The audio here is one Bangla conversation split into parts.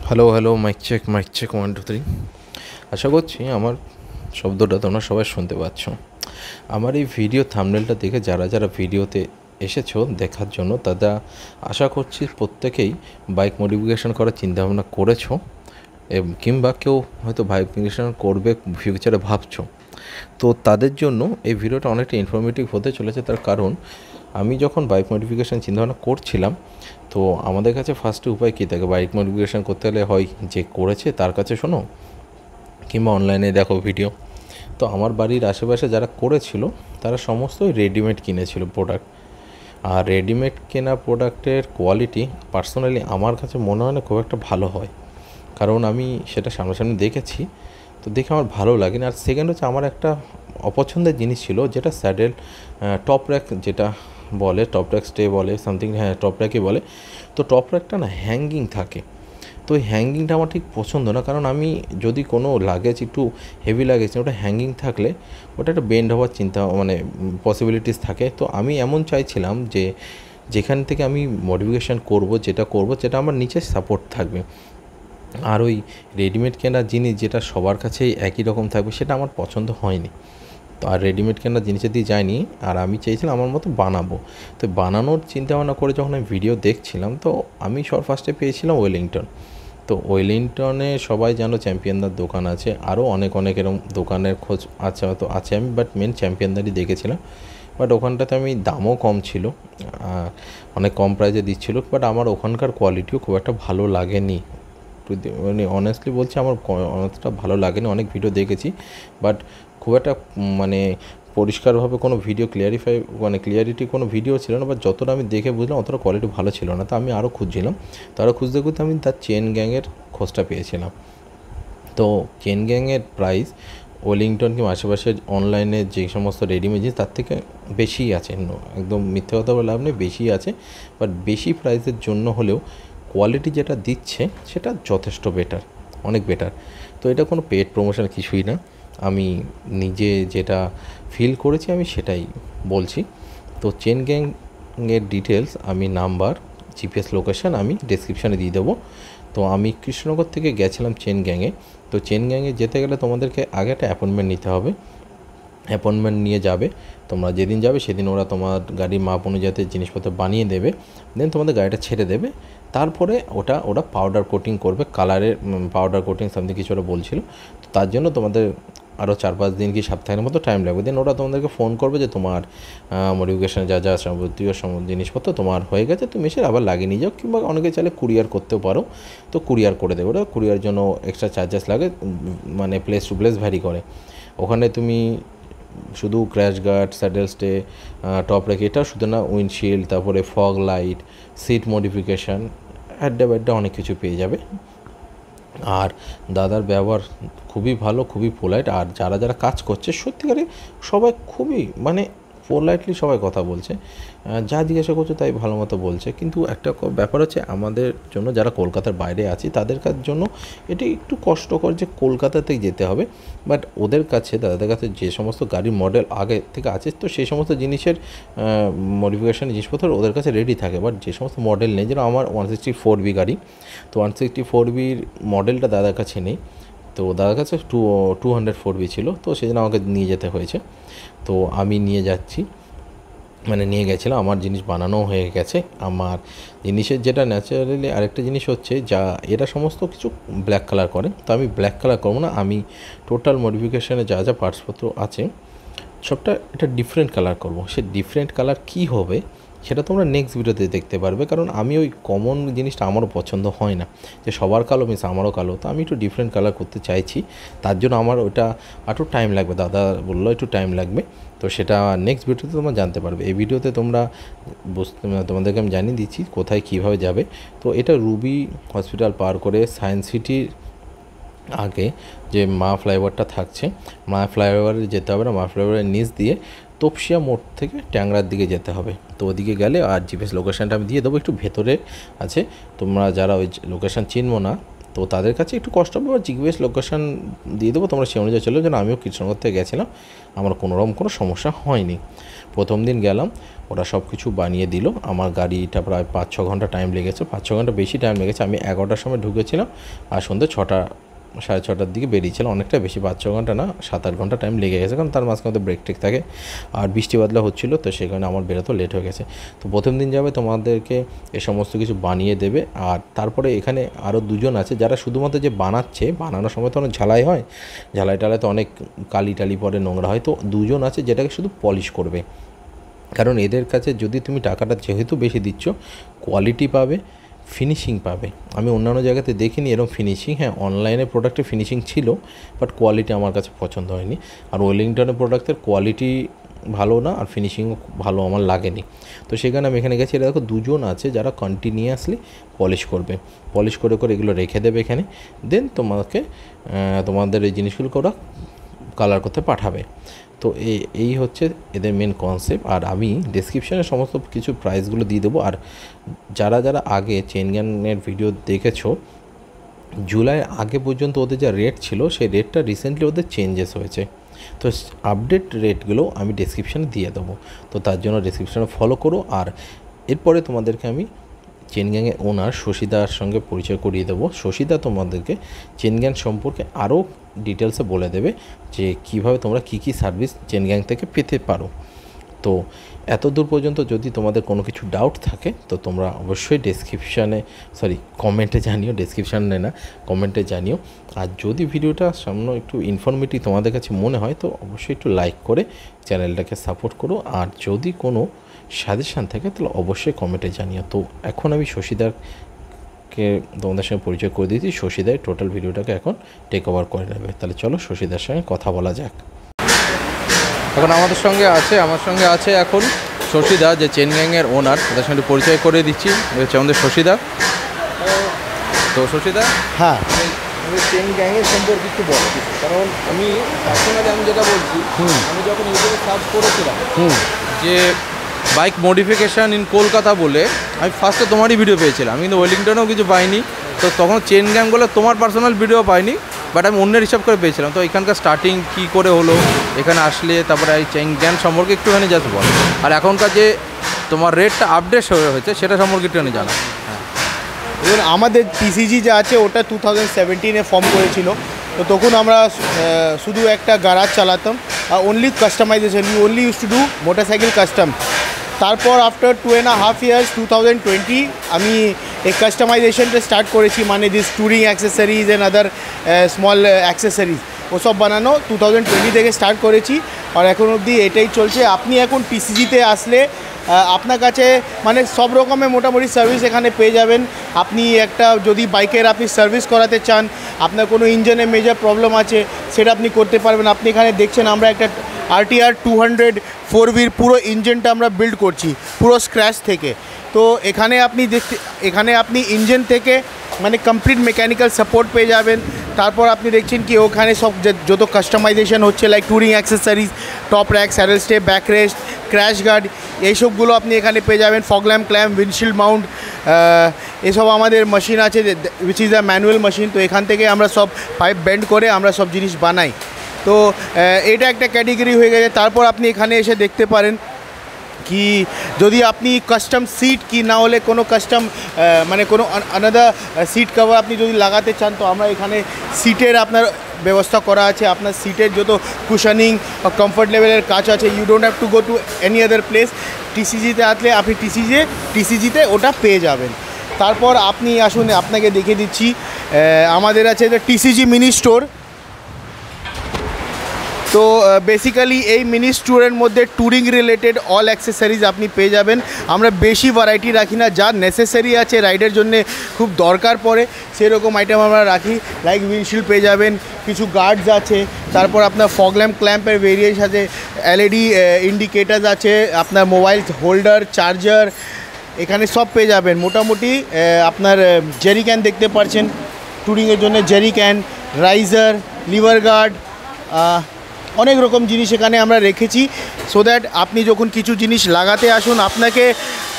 Hello hello, mike check 1 2 3। আশা করছি আমার শব্দটা তোমরা সবাই শুনতে পাচ্ছ। আমার এই ভিডিও থাম্বনেলটা দেখে যারা যারা ভিডিওতে এসেছো দেখার জন্য, তারা আশা করছি প্রত্যেকেই বাইক মডিফিকেশন করার চিন্তাভাবনা করেছো, কিংবা কেউ হয়তো বাইক মডিফিকেশন করবে ফিউচারে ভাবছো। তো তাদের জন্য এই ভিডিওটা অনেকটা ইনফরমেটিভ হতে চলেছে। তার কারণ আমি যখন বাইক মডিফিকেশান চিন্তাভাবনা করছিলাম, তো আমাদের কাছে ফার্স্টে উপায় কী থাকে, বাইক মডিফিকেশান করতে হলে হয় যে করেছে তার কাছে শোনো, কিংবা অনলাইনে দেখো ভিডিও। তো আমার বাড়ির আশেপাশে যারা করেছিল তারা সমস্তই রেডিমেড কিনেছিল প্রোডাক্ট। আর রেডিমেড কেনা প্রোডাক্টের কোয়ালিটি পার্সোনালি আমার কাছে মনে হয় না খুব একটা ভালো হয়, কারণ আমি সেটা সামনাসামনি দেখেছি। তো দেখে আমার ভালো লাগেনি। আর সেকেন্ড হচ্ছে, আমার একটা অপছন্দের জিনিস ছিল, যেটা স্যাডেল টপ র্যাক, যেটা বলে টপ র্যাক স্টে বলে সামথিং, হ্যাঁ টপ র্যাকই বলে। তো টপ র্যাকটা না হ্যাঙ্গিং থাকে। তো ওই হ্যাঙ্গিংটা আমার ঠিক পছন্দ না, কারণ আমি যদি কোনো লাগেজ একটু হেভি লাগেজ, ওটা হ্যাঙ্গিং থাকলে ওটা একটা বেন্ড হওয়ার চিন্তা পসিবিলিটিস থাকে। তো আমি এমন চাইছিলাম যে যেখান থেকে আমি মডিফিকেশান করব, যেটা আমার নিচে সাপোর্ট থাকবে। আর ওই রেডিমেড কেনা জিনিস যেটা সবার কাছেই একই রকম থাকবে, সেটা আমার পছন্দ হয়নি। তো আর রেডিমেড কেনা জিনিসের দিয়ে যায়নি, আর আমি চেয়েছিলাম আমার মতো বানাবো। তো বানানোর চিন্তাভাবনা করে যখন আমি ভিডিও দেখছিলাম, তো আমি ফার্স্টে পেয়েছিলাম ওয়েলিংটন। তো ওয়েলিংটনে সবাই জানো চ্যাম্পিয়নদার দোকান আছে, আরও অনেক এরকম দোকানের খোঁজ আছে, হয়তো আছে, আমি বাট মেন চ্যাম্পিয়নদারই দেখেছিলাম। বাট ওখানটাতে আমি দামও কম ছিল, অনেক কম প্রাইসে দিচ্ছিল। বাট আমার ওখানকার কোয়ালিটিও খুব একটা ভালো লাগেনি, অনেস্টলি বলছি, আমার অনেকটা ভালো লাগেনি। অনেক ভিডিও দেখেছি, বাট খুব একটা পরিষ্কারভাবে কোনো ভিডিও ক্লিয়ারিটি কোনো ভিডিও ছিল না। বাট যতটা আমি দেখে বুঝলাম অতটা কোয়ালিটি ভালো ছিল না। তো আমি আরও খুঁজছিলাম, তো আরও খুঁজতে আমি তার চেন গ্যাংয়ের খোঁজটা পেয়েছিলাম। তো চেন গ্যাংয়ের প্রাইস ওয়েলিংটন কিংবা আশেপাশের অনলাইনে যে সমস্ত রেডিমেড জিনিস তার থেকে বেশিই আছে, একদম মিথ্যে কথা বলে লাভ নেই, বেশি আছে। বাট বেশি প্রাইসের জন্য হলেও কোয়ালিটি যেটা দিচ্ছে সেটা যথেষ্ট বেটার, অনেক বেটার। তো এটা কোনো পেড প্রমোশন কিছুই না, আমি নিজে যেটা ফিল করেছি আমি সেটাই বলছি। তো চেন গ্যাংয়ের ডিটেলস, আমি নাম্বার, জিপিএস লোকেশান আমি ডেসক্রিপশানে দিয়ে দেবো। তো আমি কৃষ্ণনগর থেকে গেছিলাম চেন গ্যাংয়ে। তো চেন গ্যাংয়ে যেতে গেলে তোমাদেরকে আগে একটা অ্যাপয়েন্টমেন্ট নিতে হবে। অ্যাপয়েন্টমেন্ট নিয়ে যাবে, তোমরা যেদিন যাবে সেদিন ওরা তোমার গাড়ির মাপ অনুযায়ী জিনিসপত্র বানিয়ে দেবে, দেন তোমাদের গাড়িটা ছেড়ে দেবে। তারপরে ওরা পাউডার কোটিং করবে, কালারের পাউডার কোটিং সামথিং কিছু ওরা বলছিল। তো তার জন্য তোমাদের আরও 4-5 দিন কি সপ্তাহের মতো টাইম লাগবে। দেন ওরা তোমাদেরকে ফোন করবে যে তোমার মডিফিকেশান যা যাবতীয় জিনিসপত্র তোমার হয়ে গেছে, তুমি এসে আবার লাগিয়ে নিয়ে যাও, কিংবা অনেকে চাইলে কুরিয়ার করতেও পারো। তো কুরিয়ার করে দেবে ওরা, কুরিয়ার জন্য এক্সট্রা চার্জেস লাগে, প্লেস টু প্লেস ভ্যারি করে। ওখানে তুমি শুধু crash guard, saddle stay, top rack, এটা শুধু না, উইন্ডশিল্ড, তারপরে ফগ লাইট, সিট মডিফিকেশান, অ্যাড্ডা অনেক কিছু পেয়ে যাবে। আর দাদার ব্যবহার খুবই ভালো, খুবই পোলাইট। আর যারা কাজ করছে সত্যিকারে সবাই খুবই পোলাইটলি সবাই কথা বলছে, যা জিজ্ঞাসা করছে তাই ভালো মতো বলছে। কিন্তু একটা ব্যাপার হচ্ছে, আমাদের জন্য যারা কলকাতার বাইরে আছি তাদের জন্য এটি একটু কষ্টকর যে কলকাতাতে যেতে হবে। বাট দাদাদের কাছে যে সমস্ত গাড়ির মডেল আগে থেকে আছে, তো সেই সমস্ত জিনিসের মডিফিকেশান জিনিসপত্র ওদের কাছে রেডি থাকে। বাট যে সমস্ত মডেল নেই, যেন আমার 164B গাড়ি, তো 164Bর মডেলটা দাদার কাছে নেই। তো দাদার কাছে 204B ছিল, তো সেজন্য আমাকে নিয়ে যেতে হয়েছে। তো আমি নিয়ে গেছিলাম, আমার জিনিস বানানো হয়ে গেছে। আমার জিনিসের যেটা ন্যাচারালি আরেকটা জিনিস হচ্ছে, এরা সমস্ত কিছু ব্ল্যাক কালার করে, তো আমি ব্ল্যাক কালার করবো না। আমি টোটাল মডিফিকেশানে যা পার্টসপত্র আছে সবটা এটা ডিফারেন্ট কালার করব। সে ডিফারেন্ট কালার কী হবে সেটা তোমরা নেক্সট ভিডিওতে দেখতে পারবে, কারণ আমি ওই কমন জিনিসটা আমারও পছন্দ হয় না, যে সবার কালো মিস আমারও কালো। তো আমি একটু ডিফারেন্ট কালার করতে চাইছি, তার জন্য আমার ওটা একটু টাইম লাগবে, দাদা বললো একটু টাইম লাগবে। তো সেটা নেক্সট ভিডিওতে তোমরা জানতে পারবে। এই ভিডিওতে তোমাদেরকে আমি জানিয়ে দিচ্ছি কোথায় কীভাবে যাবে। তো এটা রুবি হসপিটাল পার করে সায়েন্স সিটির আগে যে মা ফ্লাইওভারটা থাকছে, মা ফ্লাইওভারে যেতে হবে না, মা ফ্লাইওভারের নিচ দিয়ে তপসিয়া মোড় থেকে ট্যাংরার দিকে যেতে হবে। তো ওদিকে গেলে, আর জিপিএস লোকেশানটা আমি দিয়ে দেবো, একটু ভেতরে আছে, তোমরা যারা ওই লোকেশান চিনবো না তো তাদের কাছে একটু কষ্ট হবে, বা জিপিএস লোকেশান দিয়ে দেবো, তোমরা সেই অনুযায়ী চলো। যেন আমিও কৃষ্ণনগর থেকে গেছিলাম, আমার কোনোরকম কোনো সমস্যা হয়নি। প্রথম দিন গেলাম, ওরা সব কিছু বানিয়ে দিল। আমার গাড়িটা প্রায় 5-6 ঘন্টা টাইম লেগেছে, 5-6 ঘন্টা বেশি টাইম লেগেছে। আমি 11টার সময় ঢুকেছিলাম আর সন্ধ্যে 6টা-6:30 দিকে বেরিয়েছিলাম। অনেকটা বেশি, 5-6 ঘন্টা না, 7-8 ঘন্টা টাইম লেগে গেছে, কারণ তার মাঝখানে তো ব্রেক টেক থাকে আর বৃষ্টি বাদলা হচ্ছিলো, তো সেই কারণে আমার বেরোতে লেট হয়ে গেছে। তো প্রথম দিন যাবে, তোমাদেরকে এ সমস্ত কিছু বানিয়ে দেবে। আর তারপরে এখানে আরও দুজন আছে যারা শুধুমাত্র যে বানাচ্ছে, বানানোর সময় তো অনেক ঝালাই হয়, ঝালাই টালাই তো অনেক কালি টালি পরে, নোংরা হয়, তো দুজন আছে যেটাকে শুধু পলিশ করবে। কারণ এদের কাছে যদি তুমি টাকাটা যেহেতু বেশি দিচ্ছ, কোয়ালিটি পাবে, ফিনিশিং পাবে। আমি অন্যান্য জায়গাতে দেখিনি এরকম ফিনিশিং। হ্যাঁ, অনলাইনে প্রোডাক্টে ফিনিশিং ছিল, বাট কোয়ালিটি আমার কাছে পছন্দ হয়নি। আর ওয়েলিংটনের প্রোডাক্টের কোয়ালিটি ভালো না, আর ফিনিশিংও ভালো আমার লাগেনি। তো সেখানে আমি এখানে গেছি, এটা দেখো দুজন আছে যারা কন্টিনিউয়াসলি পলিশ করবে, পলিশ করে করে এগুলো রেখে দেবে এখানে, দেন তোমাদের এই জিনিসগুলোকে ওরা কালার করতে পাঠাবে। তো এই হচ্ছে এদের মেন কনসেপ্ট। আর আমি ডেসক্রিপশানে সমস্ত কিছু প্রাইসগুলো দিয়ে দেবো। আর যারা যারা আগে চেন গানের ভিডিও দেখেছো, জুলাই আগে পর্যন্ত ওদের যা রেট ছিল, সেই রেটটা রিসেন্টলি ওদের চেঞ্জেস হয়েছে। তো আপডেট রেটগুলো আমি ডেসক্রিপশানে দিয়ে দেবো, তো তার জন্য ডেসক্রিপশানে ফলো করো। আর এরপরে তোমাদেরকে আমি চেন গ্যাংয়ের ওনার শশীদার সঙ্গে পরিচয় করিয়ে দেবো। শশীদা তোমাদেরকে চেন গ্যাং সম্পর্কে আরও ডিটেলসে বলে দেবে যে কীভাবে তোমরা কী কী সার্ভিস চেন গ্যাং থেকে পেতে পারো। তো এত দূর পর্যন্ত যদি তোমাদের কোনো কিছু ডাউট থাকে, তো তোমরা অবশ্যই কমেন্টে জানিও, ডেসক্রিপশানে না, কমেন্টে জানিও। আর যদি ভিডিওটা সামনে একটু ইনফরমেটিভ তোমাদের কাছে মনে হয়, তো অবশ্যই একটু লাইক করে চ্যানেলটাকে সাপোর্ট করো। আর যদি কোনো সাজেশান থাকে তাহলে অবশ্যই কমেন্টে জানিও। তো এখন আমি শশীদারকে তোমাদের সঙ্গে পরিচয় করে দিয়েছি, শশীদার টোটাল ভিডিওটাকে এখন টেক ওভার করে নেবে। তাহলে চলো শশীদার সঙ্গে কথা বলা যাক। এখন আমার সঙ্গে আছে এখন শশীদা, যে চেন গ্যাংয়ের ওনার, তাদের সঙ্গে পরিচয় করে দিচ্ছি। হচ্ছে আমাদের শশীদা। তো শশীদা, হ্যাঁ, আমি চেন গ্যাংয়ের সম্পর্কে একটু বলো, কারণ আমি পার্সোনালি আমি যেটা বলছি, আমি যখন ইউটিউবে সার্চ করেছিলাম যে বাইক মডিফিকেশান ইন কলকাতা বলে, আমি ফার্স্টে তোমারই ভিডিও পেয়েছিলাম, আমি কিন্তু ওয়েলিংটনেও কিছু পাইনি। তো তখন চেন গ্যাং বলে তোমার পার্সোনাল ভিডিও পাইনি, বাট আমি অন্যের হিসাব করে পেয়েছিলাম। তো এখানকার স্টার্টিং কী করে হলো, এখানে আসলে তারপরে এই চেন গ্যাং সম্পর্কে একটুখানি জাস্ট বলো। আর এখনকার যে তোমার রেটটা আপডেট হয়েছে সেটা সম্পর্কে একটুখানি জানো। এবং আমাদের টিসিজি যা আছে ওটা 2017-এ ফর্ম করেছিল। তো তখন আমরা শুধু একটা গ্যারাজ চালাতাম, only customisation, we only use to do motorcycle custom. তারপর আফটার 2.5 ইয়ার্স 2020 আমি এই কাস্টমাইজেশনটা স্টার্ট করেছি, মানে this touring accessories and other small accessories ওসব বানানো 2020 থেকে স্টার্ট করেছি। আর এখন অবধি এটাই চলছে। আপনি এখন টিসিজিতে আসলে আপনার কাছে মানে সব রকমের মোটামুটি সার্ভিস এখানে পেয়ে যাবেন। আপনি একটা যদি বাইকের আপনি সার্ভিস করাতে চান, আপনার কোনো ইঞ্জিনে মেজর প্রবলেম আছে, সেটা আপনি করতে পারবেন। আপনি এখানে দেখছেন আমরা একটা RTR 200 4Vর পুরো ইঞ্জিনটা আমরা বিল্ড করছি পুরো স্ক্র্যাচ থেকে। তো এখানে আপনি ইঞ্জিন থেকে মানে কমপ্লিট মেকানিক্যাল সাপোর্ট পেয়ে যাবেন। তারপর আপনি দেখছেন কি ওখানে সব যত কাস্টমাইজেশন হচ্ছে, like touring accessories, top rack, saddle stay, back rest, crash guard, এইসবগুলো আপনি এখানে পেয়ে যাবেন। Fog lamp, clamp, windshield mount, এসব আমাদের মেশিন আছে which is a manual machine. তো এখান থেকে আমরা সব পাইপ বেন্ড করে আমরা সব জিনিস বানাই। তো এটা একটা ক্যাটেগরি হয়ে গেছে। তারপর আপনি এখানে এসে দেখতে পারেন কি যদি আপনি কাস্টম সিট কি না হলে কোনো কাস্টম মানে কোনো আলাদা সিট কভার আপনি যদি লাগাতে চান, তো আমরা এখানে সিটের আপনার ব্যবস্থা করা আছে। আপনার সিটের যত কুশনিং বা কমফর্ট লেভেলের কাজ আছে, you don't have to go to any other place. টিসিজিতে আসলে আপনি টিসিজিতে ওটা পেয়ে যাবেন। তারপর আপনি আসুন, আপনাকে দেখিয়ে দিচ্ছি আমাদের আছে যে টিসিজি মিনি স্টোর। তো বেসিক্যালি এই মিনি স্টোরের মধ্যে ট্যুরিং রিলেটেড অল অ্যাক্সেসরিজ আপনি পেয়ে যাবেন। আমরা বেশি ভ্যারাইটি রাখি না, যা নেসেসারি আছে রাইডের জন্য খুব দরকার পড়ে সেরকম আইটেম আমরা রাখি। লাইক উইন্ডশিল্ড পেয়ে যাবেন, কিছু গার্ডস আছে, তারপর আপনার ফগ ল্যাম্প, ক্ল্যাম্পের ভেরিয়েন্স আছে, LED ইন্ডিকেটার্স আছে, আপনার মোবাইল হোল্ডার, চার্জার এখানে সব পেয়ে যাবেন। মোটামুটি আপনার জেরি ক্যান দেখতে পাচ্ছেন ট্যুরিংয়ের জন্য, jerry can, riser, lever guard, অনেক রকম জিনিস এখানে আমরা রেখেছি, সো দ্যাট আপনি যখন কিছু জিনিস লাগাতে আসুন আপনাকে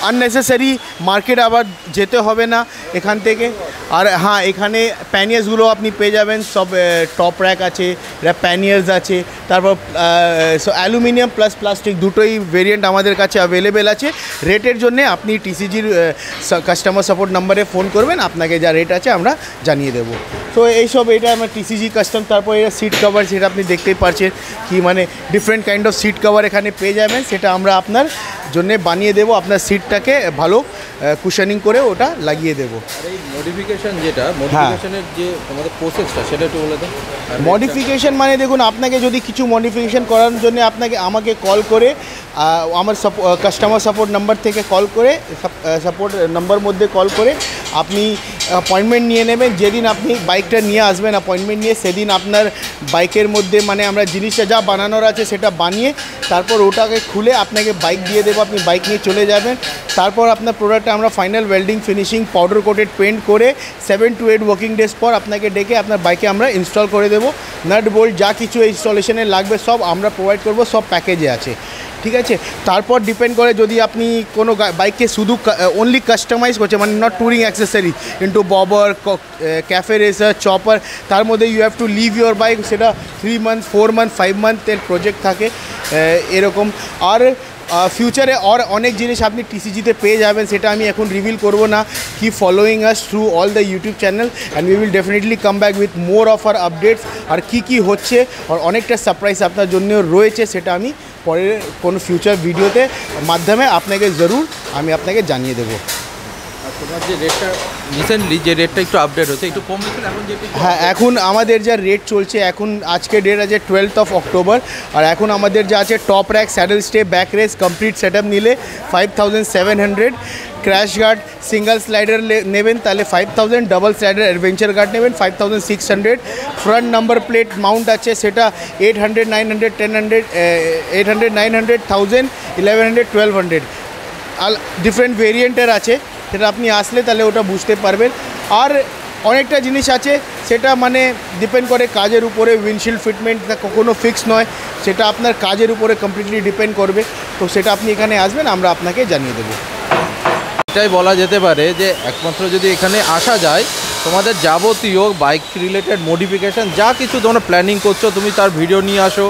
আননেসেসারি মার্কেট আবার যেতে হবে না এখান থেকে। আর হ্যাঁ, এখানে প্যানিয়ার্সগুলো আপনি পেয়ে যাবেন, সব টপ র্যাক আছে, এটা প্যানিয়ার্স আছে, তারপর অ্যালুমিনিয়াম প্লাস প্লাস্টিক দুটোই ভেরিয়েন্ট আমাদের কাছে অ্যাভেলেবেল আছে। রেটের জন্যে আপনি টিসিজির কাস্টমার সাপোর্ট নাম্বারে ফোন করবেন, আপনাকে যা রেট আছে আমরা জানিয়ে দেবো। তো এইসব এটা আমার টিসিজি কাস্টম। তারপর এটা সিট কভার, সেটা আপনি দেখতেই পাচ্ছেন কি মানে different kind of seat cover এখানে পেয়ে যাবেন, সেটা আমরা আপনার জন্যে বানিয়ে দেবো, আপনার সিটটাকে ভালো কুশনিং করে ওটা লাগিয়ে দেবো। আর এই মডিফিকেশন যেটা, মডিফিকেশনের যে আমাদের প্রসেসটা সেটা একটু বলে দেন। মডিফিকেশন মানে দেখুন, আপনাকে যদি কিছু মডিফিকেশন করার জন্য আমাকে কল করে আমার কাস্টমার সাপোর্ট নাম্বার থেকে কল করে, সাপোর্ট নাম্বার মধ্যে কল করে আপনি অ্যাপয়েন্টমেন্ট নিয়ে নেবেন। যেদিন আপনি বাইকটা নিয়ে আসবেন অ্যাপয়েন্টমেন্ট নিয়ে, সেদিন আপনার বাইকের মধ্যে মানে আমরা জিনিসটা যা বানানোর আছে সেটা বানিয়ে তারপর ওটাকে খুলে আপনাকে বাইক দিয়ে দেবো, আপনি বাইক নিয়ে চলে যাবেন। তারপর আপনার প্রোডাক্টটা আমরা final welding finishing powder coated paint করে 7 to 8 ওয়ার্কিং ডেজ পর আপনাকে ডেকে আপনার বাইকে আমরা ইনস্টল করে দেবো। নাট বোল্ট যা কিছু ইনস্টলেশনে লাগবে সব আমরা প্রোভাইড করব, সব প্যাকেজে আছে, ঠিক আছে। তারপর ডিপেন্ড করে যদি আপনি কোনো বাইককে শুধু অনলি কাস্টমাইজ করছে, মানে not touring accessory into bobber, cafe racer, chopper, তার মধ্যে you have to leave your bike, সেটা 3 months 4 months 5 months প্রজেক্ট থাকে এরকম। আর ফিউচারে আর অনেক জিনিস আপনি টিসিজিতে পেয়ে যাবেন, সেটা আমি এখন রিভিল করব না। Keep following us through all the YouTube channel and we will definitely come back with more of our updates. আর কী হচ্ছে আর অনেকটা সারপ্রাইজ আপনার জন্য রয়েছে, সেটা আমি পরের কোনো ফিউচার ভিডিওতে মাধ্যমে আমি আপনাকে জানিয়ে দেবো। তোমার যে রেটটা রিসেন্টলি যে রেটটা একটু আপডেট হচ্ছে, একটু কম হয়েছিল এখন যে? হ্যাঁ, এখন আমাদের যা রেট চলছে, এখন আজকে ডেট আছে 12 অক্টোবর, আর এখন আমাদের যা আছে top rack, saddle stay, back race complete set up নিলে 5700, ক্র্যাশ গার্ড সিঙ্গল স্লাইডার নেবেন তাহলে 5000, ডাবল স্লাইডার অ্যাডভেঞ্চার গার্ড নেবেন 5600, ফ্রন্ট নাম্বার প্লেট মাউন্ট আছে সেটা 800, 900, 1000, 800, 900, 1000, 1100, 1200, আর ডিফারেন্ট ভেরিয়েন্টের আছে, সেটা আপনি আসলে তাহলে ওটা বুঝতে পারবেন। আর অনেকটা জিনিস আছে, সেটা মানে ডিপেন্ড করে কাজের উপরে। উইন্ডশিল্ড ফিটমেন্ট কখনো ফিক্স নয়, সেটা আপনার কাজের উপরে কমপ্লিটলি ডিপেন্ড করবে। তো সেটা আপনি এখানে আসবেন, আমরা আপনাকে জানিয়ে দেবো। এটাই বলা যেতে পারে যে একমাত্র যদি এখানে আসা যায়, তোমাদের যাবতীয় বাইক রিলেটেড মডিফিকেশান যা কিছু তোমরা প্ল্যানিং করছো, তুমি তার ভিডিও নিয়ে আসো,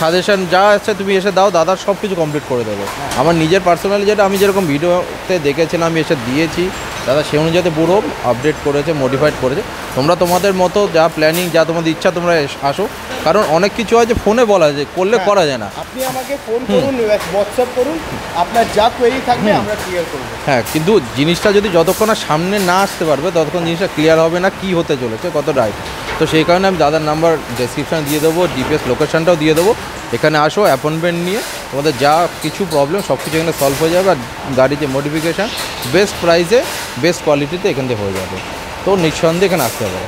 সাজেশন যা আছে তুমি এসে দাও, দাদা সব কিছু কমপ্লিট করে দেবে। আমার নিজের পার্সোনালি যেটা আমি যেরকম ভিডিওতে দেখেছিলাম আমি এসে দিয়েছি, দাদা সে অনুযায়ী পুরো আপডেট করেছে, মডিফাইড করেছে। তোমরা তোমাদের মতো যা প্ল্যানিং, যা তোমাদের ইচ্ছা তোমরা আসো, কারণ অনেক কিছু হয় যে ফোনে বলা যায়, করলে করা যায় না। আপনি আমাকে ফোন করুন, হোয়াটসঅ্যাপ করুন, আপনার যা কোয়েরি থাকবে আমরা ক্লিয়ার করব। হ্যাঁ, কিন্তু জিনিসটা যদি যতক্ষণ না সামনে না আসতে পারবে ততক্ষণ জিনিসটা ক্লিয়ার হবে না, কী হতে চলেছে, কত রাইট। তো সেই কারণে আমি দাদার নাম্বার ডেসক্রিপশানে দিয়ে দেবো, জিপিএস লোকেশানটাও দিয়ে দেবো। এখানে আসো, অ্যাপয়েন্টমেন্ট নিয়ে তোমাদের যা কিছু প্রবলেম সব কিছু এখানে সলভ হয়ে যাবে। আর গাড়ির যে মডিফিকেশান বেস্ট প্রাইসে বেস্ট কোয়ালিটিতে এখান থেকে হয়ে যাবে। তো নিঃসন্দেহে এখানে আসতে পারে।